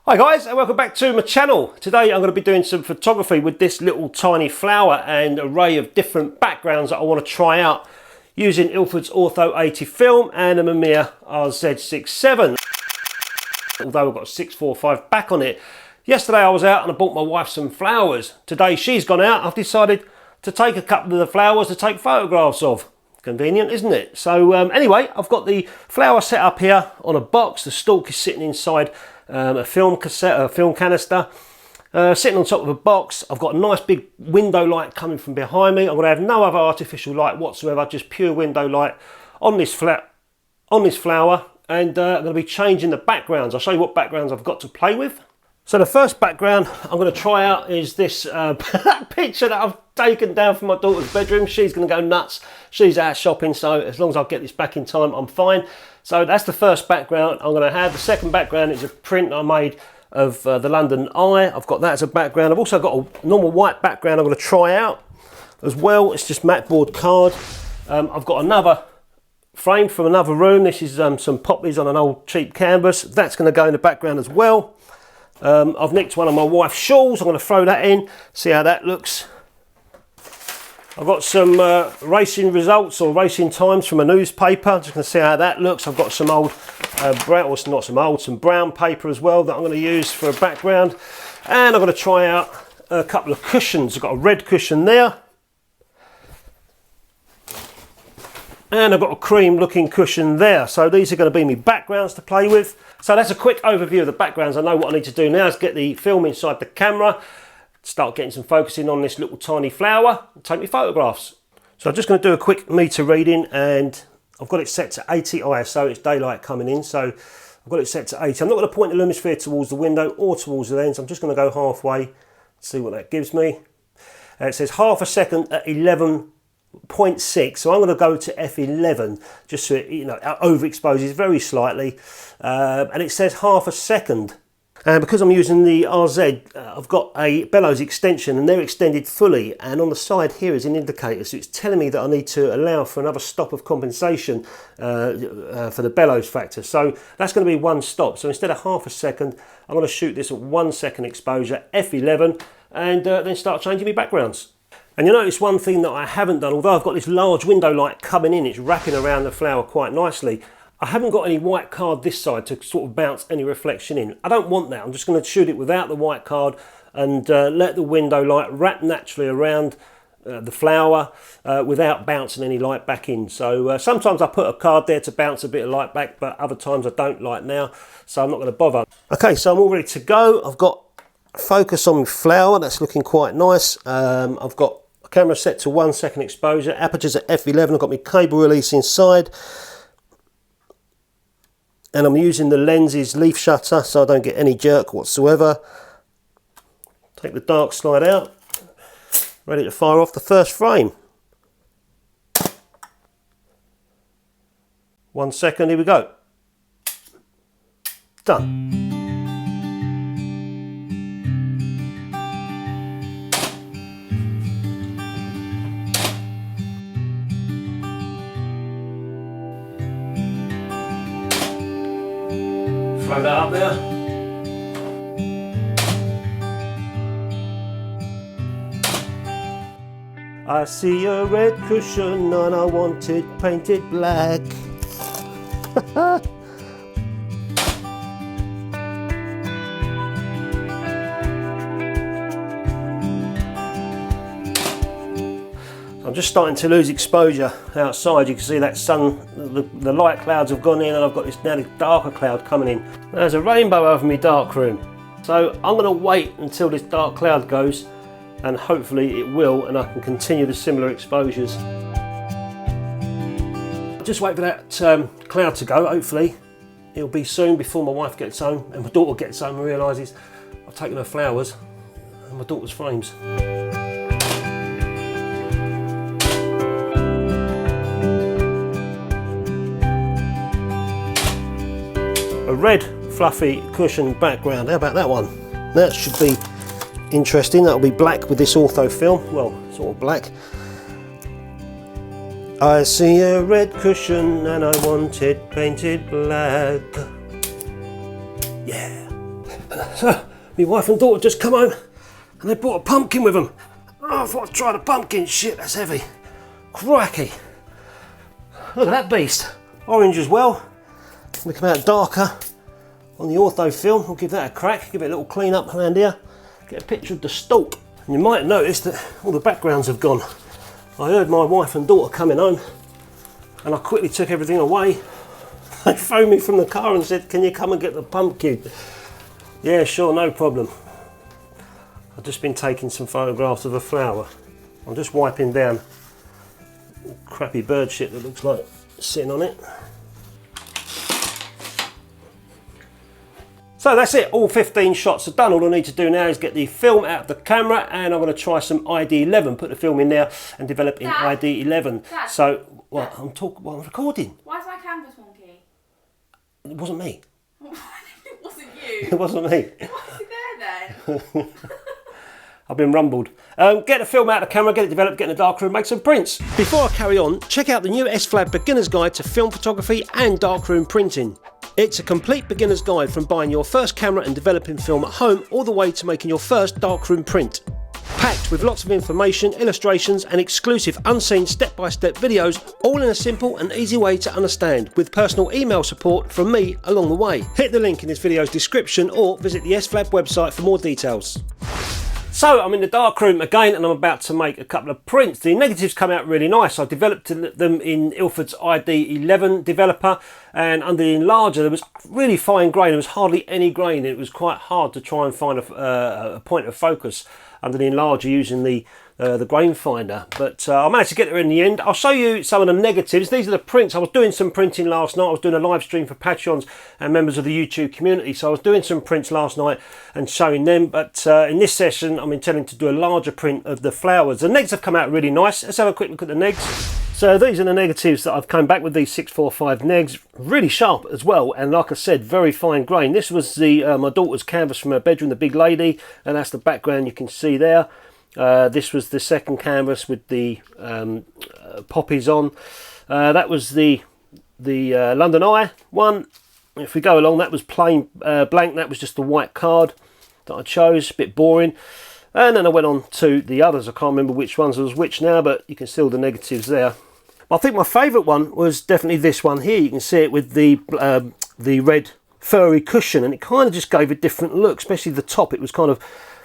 Hi guys, and welcome back to my channel. Today I'm going to be doing some photography with this little tiny flower and array of different backgrounds that I want to try out using Ilford's Ortho 80 film and a Mamiya RZ67. Although I've got a 645 back on it. Yesterday I was out and I bought my wife some flowers. Today she's gone out. I've decided to take a couple of the flowers to take photographs of. Convenient, isn't it? So anyway, I've got the flower set up here on a box. The stalk is sitting inside a film cassette, a film canister, sitting on top of a box. I've got a nice big window light coming from behind me. I'm going to have no other artificial light whatsoever, just pure window light on this flower, and I'm going to be changing the backgrounds. I'll show you what backgrounds I've got to play with. So the first background I'm going to try out is this picture that I've taken down from my daughter's bedroom. She's going to go nuts. She's out shopping, so as long as I get this back in time, I'm fine. So that's the first background I'm going to have. The second background is a print I made of the London Eye. I've got that as a background. I've also got a normal white background I'm going to try out as well. It's just matte board card. I've got another frame from another room. This is some poppies on an old cheap canvas. That's going to go in the background as well. I've nicked one of my wife's shawls. I'm going to throw that in, see how that looks. I've got some racing results or racing times from a newspaper. I'm just going to see how that looks. I've got some old brown, or not some old, some brown paper as well that I'm going to use for a background. And I'm going to try out a couple of cushions. I've got a red cushion there. And I've got a cream looking cushion there. So these are going to be my backgrounds to play with. So that's a quick overview of the backgrounds. I know what I need to do now is get the film inside the camera, start getting some focusing on this little tiny flower, and take me photographs. So I'm just going to do a quick meter reading, and I've got it set to 80 ISO. It's daylight coming in, so I've got it set to 80. I'm not going to point the lumisphere towards the window or towards the lens. I'm just going to go halfway, see what that gives me. It says half a second at 11.6, so I'm going to go to f11 just so it, overexposes very slightly, and it says half a second. And because I'm using the RZ, I've got a bellows extension and they're extended fully, and on the side here is an indicator, so it's telling me that I need to allow for another stop of compensation for the bellows factor. So that's going to be one stop. So instead of half a second, I'm going to shoot this at 1 second exposure, f11, and then start changing my backgrounds. And you notice one thing that I haven't done, although I've got this large window light coming in, it's wrapping around the flower quite nicely. I haven't got any white card this side to sort of bounce any reflection in. I don't want that. I'm just going to shoot it without the white card and let the window light wrap naturally around the flower without bouncing any light back in. So sometimes I put a card there to bounce a bit of light back, but other times I don't like now, so I'm not going to bother. Okay, so I'm all ready to go. I've got focus on the flower. That's looking quite nice. I've got a camera set to 1 second exposure. Aperture's at f11. I've got my cable release inside. And I'm using the lens's leaf shutter so I don't get any jerk whatsoever. Take the dark slide out. Ready to fire off the first frame. 1 second, here we go. Done. Throw that up there. I see a red cushion and I want it painted black. I'm just starting to lose exposure outside. You can see that sun, the light clouds have gone in, and I've got this now darker cloud coming in. There's a rainbow over my darkroom. So I'm going to wait until this dark cloud goes, and hopefully it will, and I can continue the similar exposures. Just wait for that cloud to go. Hopefully it'll be soon before my wife gets home and my daughter gets home and realises I've taken her flowers and my daughter's frames. A red fluffy cushion background. How about that one? That should be interesting. That'll be black with this ortho film. Well, sort of black. I see a red cushion and I want it painted black. Yeah. So, my wife and daughter just come home and they brought a pumpkin with them. Oh, I thought I'd try the pumpkin. Shit, that's heavy. Crikey. Look at that beast. Orange as well. They come out darker on the Ortho film. We'll give that a crack. Give it a little clean up around here. Get a picture of the stalk. And you might notice that all the backgrounds have gone. I heard my wife and daughter coming home and I quickly took everything away. They phoned me from the car and said, can you come and get the pumpkin? Yeah, sure, no problem. I've just been taking some photographs of a flower. I'm just wiping down crappy bird shit that looks like sitting on it. So that's it, all 15 shots are done. All I need to do now is get the film out of the camera and I'm going to try some ID-11, put the film in there and develop in ID-11. Dad, so, well, I'm recording. Why is my canvas wonky? It wasn't me. It wasn't you. It wasn't me. What's it there then? I've been rumbled. Get the film out of the camera, get it developed, get in the darkroom, make some prints. Before I carry on, check out the new S-Flab Beginner's Guide to Film Photography and Darkroom Printing. It's a complete beginner's guide from buying your first camera and developing film at home all the way to making your first darkroom print. Packed with lots of information, illustrations and exclusive unseen step-by-step videos, all in a simple and easy way to understand, with personal email support from me along the way. Hit the link in this video's description or visit the S-Flab website for more details. So I'm in the darkroom again and I'm about to make a couple of prints. The negatives come out really nice. I developed them in Ilford's ID-11 developer, and under the Enlarger there was really fine grain. There was hardly any grain. It was quite hard to try and find a point of focus under the Enlarger using the grain finder, but I managed to get there in the end. I'll show you some of the negatives. These are the prints. I was doing some printing last night. I was doing a live stream for Patreons and members of the YouTube community, so I was doing some prints last night and showing them, but in this session I'm intending to do a larger print of the flowers. The negs have come out really nice. Let's have a quick look at the negs. So these are the negatives that I've come back with, these 645 negs, really sharp as well, and like I said, very fine grain. This was the my daughter's canvas from her bedroom, the big lady, and that's the background you can see there. This was the second canvas with the poppies on. That was the London Eye one. If we go along, that was plain blank. That was just the white card that I chose, a bit boring. And then I went on to the others. I can't remember which ones was which now, but you can see all the negatives there. I think my favourite one was definitely this one here. You can see it with the red furry cushion, and it kind of just gave a different look, especially the top. It was kind of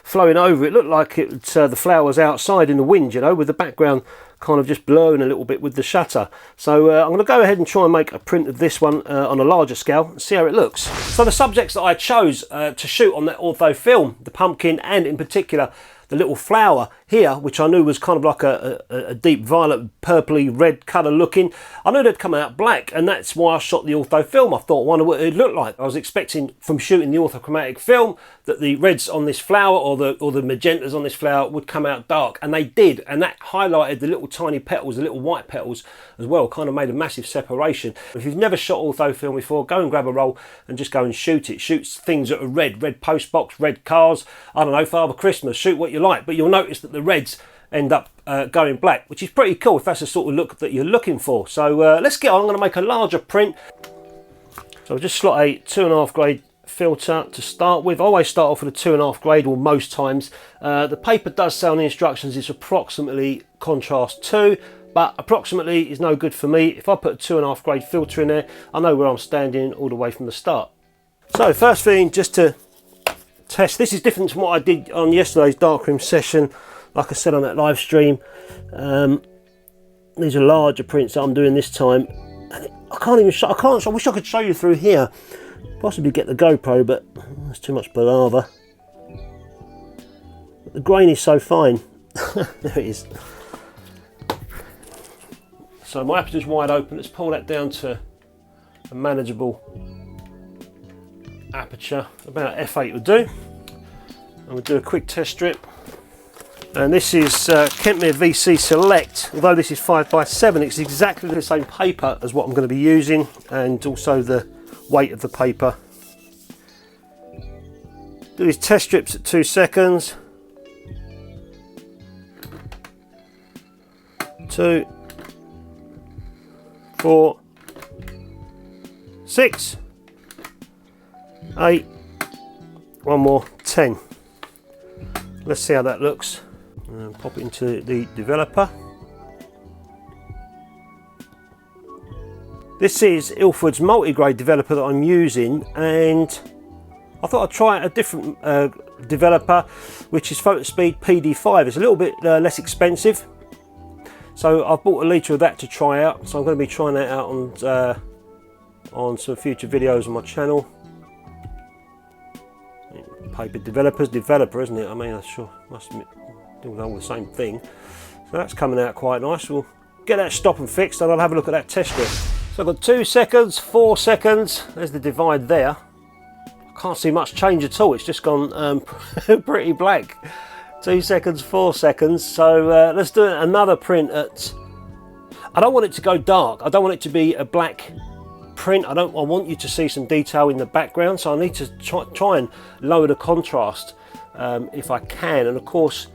flowing over. It looked like it the flowers outside in the wind, you know, with the background kind of just blurring a little bit with the shutter. So I'm going to go ahead and try and make a print of this one on a larger scale and see how it looks. So the subjects that I chose to shoot on that Ortho film, the pumpkin and in particular the little flower here, which I knew was kind of like a deep violet purpley red colour looking, I knew they'd come out black, and that's why I shot the Ortho film. I thought, wonder what it'd look like. I was expecting from shooting the Orthochromatic film that the reds on this flower or the magentas on this flower would come out dark, and they did, and that highlighted the little tiny petals, the little white petals as well, kind of made a massive separation. If you've never shot Ortho film before, go and grab a roll and just go and shoot it. Shoot things that are red postbox, red cars, I don't know, Father Christmas, shoot what you like, but you'll notice that the reds end up going black, which is pretty cool if that's the sort of look that you're looking for. So let's get on. I'm going to make a larger print. So I'll just slot a 2.5 grade filter to start with. I always start off with a 2.5 grade, or most times. The paper does say on the instructions it's approximately contrast 2, but approximately is no good for me. If I put a 2.5 grade filter in there, I know where I'm standing all the way from the start. So first thing, just to test, this is different from what I did on yesterday's darkroom session. Like I said on that live stream, these are larger prints that I'm doing this time. And I can't even show, I wish I could show you through here. Possibly get the GoPro, but it's too much palaver. But the grain is so fine. There it is. So my aperture's wide open. Let's pull that down to a manageable aperture. About f8 will do. And we'll do a quick test strip. And this is Kentmere VC Select. Although this is 5x7, it's exactly the same paper as what I'm going to be using, and also the weight of the paper. Do these test strips at 2 seconds. 2, 4, 6, 8, one more 10. Let's see how that looks. And pop it into the developer. This is Ilford's multi-grade developer that I'm using, and I thought I'd try a different developer, which is Fotospeed PD5. It's a little bit less expensive, so I've bought a litre of that to try out. So I'm going to be trying that out on some future videos on my channel. Paper developer's developer, isn't it? I mean, I sure must admit, doing all the same thing. So that's coming out quite nice. We'll get that stop and fixed, and I'll have a look at that test strip. So I've got 2 seconds, 4 seconds. There's the divide there. I can't see much change at all. It's just gone pretty black. 2 seconds, 4 seconds. So let's do another print at. I don't want it to go dark. I don't want it to be a black print. I want you to see some detail in the background. So I need to try and lower the contrast if I can. And of course,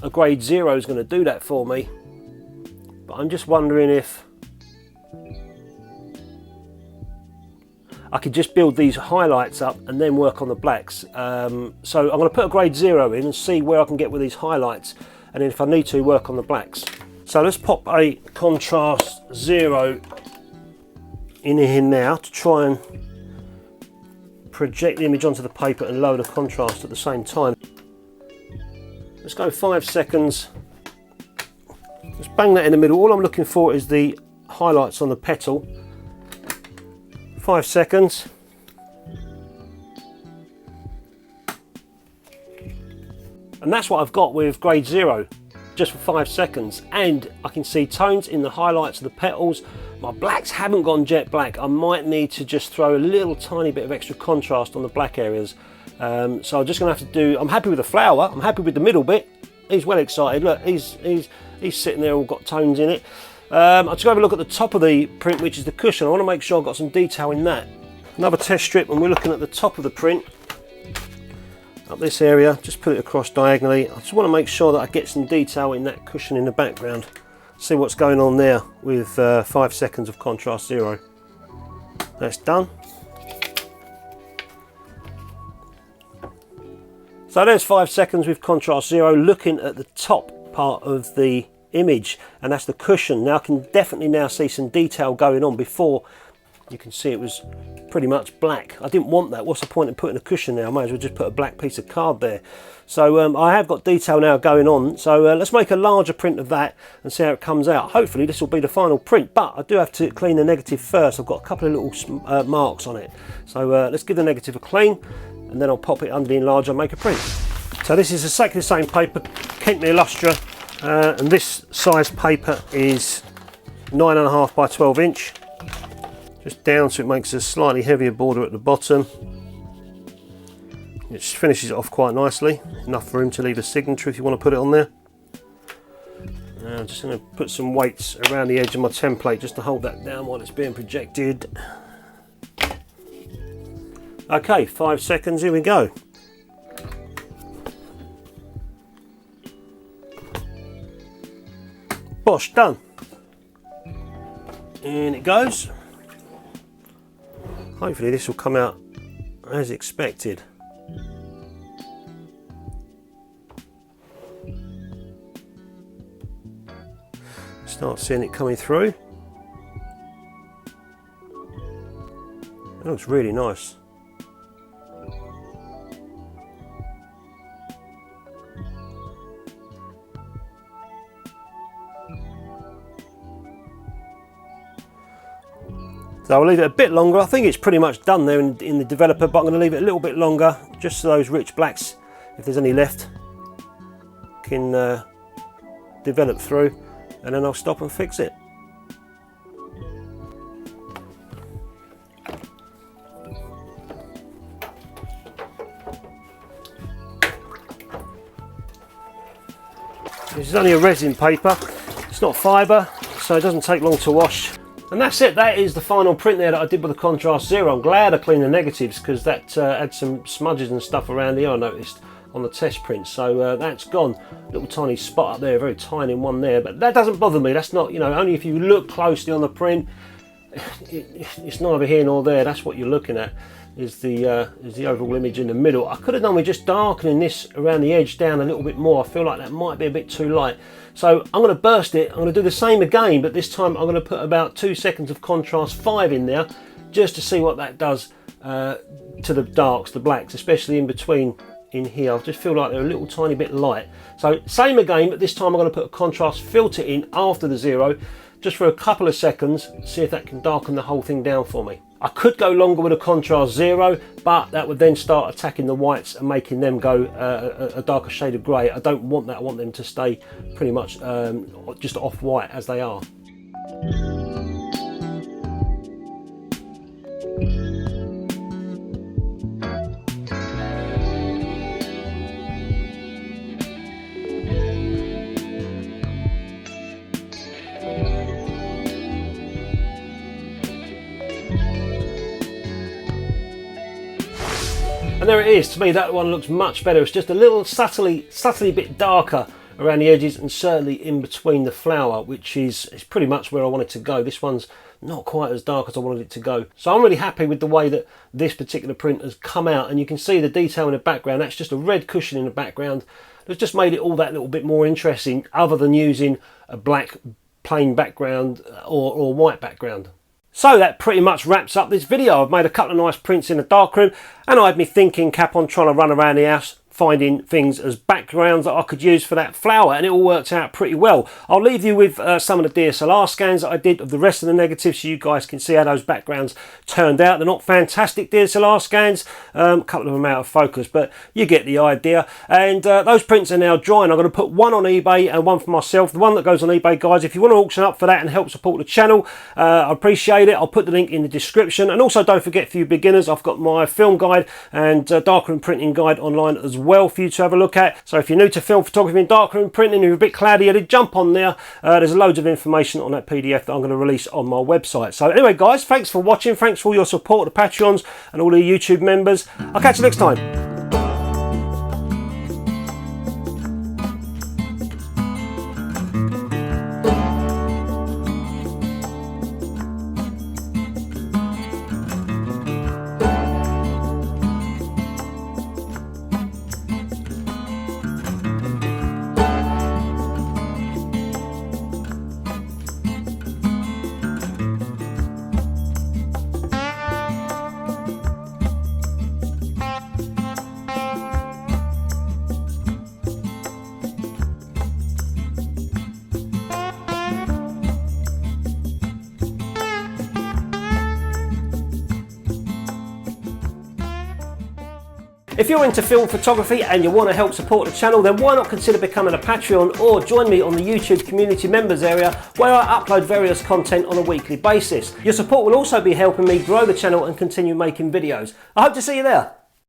a grade 0 is going to do that for me. But I'm just wondering if I could just build these highlights up and then work on the blacks. So I'm going to put a grade 0 in and see where I can get with these highlights, and then if I need to, work on the blacks. So let's pop a contrast 0 in here now to try and project the image onto the paper and lower the contrast at the same time. Let's go 5 seconds. Just bang that in the middle. All I'm looking for is the highlights on the petal. 5 seconds. And that's what I've got with grade 0, just for 5 seconds. And I can see tones in the highlights of the petals. My blacks haven't gone jet black. I might need to just throw a little tiny bit of extra contrast on the black areas. So I'm just gonna have to do, I'm happy with the flower, I'm happy with the middle bit. He's well excited, look, he's sitting there, all got tones in it. I'll just have a look at the top of the print, which is the cushion. I want to make sure I've got some detail in that. Another test strip, and we're looking at the top of the print. Up this area, just put it across diagonally. I just want to make sure that I get some detail in that cushion in the background. See what's going on there with 5 seconds of contrast 0. That's done. So there's 5 seconds with contrast 0, looking at the top part of the image, and that's the cushion. Now I can definitely now see some detail going on. Before, you can see it was pretty much black. I didn't want that. What's the point in putting a cushion there? I might as well just put a black piece of card there. So I have got detail now going on. So let's make a larger print of that and see how it comes out. Hopefully this will be the final print, but I do have to clean the negative first. I've got a couple of little marks on it. So let's give the negative a clean, and then I'll pop it under the enlarger and make a print. So this is exactly the same paper, Kentmere Lustre. And this size paper is 9.5 by 12 inch, just down so it makes a slightly heavier border at the bottom. It finishes it off quite nicely, enough room to leave a signature if you want to put it on there. I'm just going to put some weights around the edge of my template just to hold that down while it's being projected. Okay, 5 seconds, here we go. Bosh, done. In it goes. Hopefully this will come out as expected. Start seeing it coming through. It looks really nice. So I'll leave it a bit longer. I think it's pretty much done there in the developer, but I'm going to leave it a little bit longer just so those rich blacks, if there's any left, can develop through, and then I'll stop and fix it. This is only a resin paper, it's not fibre, so it doesn't take long to wash. And that's it, that is the final print there that I did with the contrast 0. I'm glad I cleaned the negatives because that had some smudges and stuff around here I noticed on the test print. So that's gone. Little tiny spot up there, very tiny one there, but that doesn't bother me. That's not, you know, only if you look closely on the print, it's neither here nor there. That's what you're looking at. is the overall image in the middle. I could have done with just darkening this around the edge down a little bit more. I feel like that might be a bit too light. So I'm going to burst it. I'm going to do the same again, but this time I'm going to put about 2 seconds of contrast 5 in there, just to see what that does to the darks, the blacks, especially in between in here. I just feel like they're a little tiny bit light. So same again, but this time I'm going to put a contrast filter in after the 0, just for a couple of seconds, see if that can darken the whole thing down for me. I could go longer with a contrast 0, but that would then start attacking the whites and making them go a darker shade of grey. I don't want that. I want them to stay pretty much just off-white as they are. And there it is. To me, that one looks much better. It's just a little subtly a bit darker around the edges and certainly in between the flower, which is pretty much where I want it to go. This one's not quite as dark as I wanted it to go. So I'm really happy with the way that this particular print has come out, and you can see the detail in the background. That's just a red cushion in the background. It's just made it all that little bit more interesting, other than using a black plain background or white background. So that pretty much wraps up this video. I've made a couple of nice prints in the darkroom, and I had me thinking cap on trying to run around the house finding things as backgrounds that I could use for that flower, and it all worked out pretty well. I'll leave you with some of the DSLR scans that I did of the rest of the negatives so you guys can see how those backgrounds turned out. They're not fantastic DSLR scans, a couple of them out of focus, but you get the idea. And those prints are now drying. I'm going to put one on eBay and one for myself. The one that goes on eBay, guys, if you want to auction up for that and help support the channel, I appreciate it. I'll put the link in the description. And also don't forget, for you beginners, I've got my film guide and darkroom printing guide online as well for you to have a look at. So if you're new to film photography and darkroom printing, you're a bit cloudy-headed, jump on there. There's loads of information on that PDF that I'm going to release on my website. So anyway, guys, thanks for watching. Thanks for all your support, the Patreons and all the YouTube members. I'll catch you next time. If you're into film photography and you want to help support the channel, then why not consider becoming a Patreon or join me on the YouTube community members area, where I upload various content on a weekly basis. Your support will also be helping me grow the channel and continue making videos. I hope to see you there.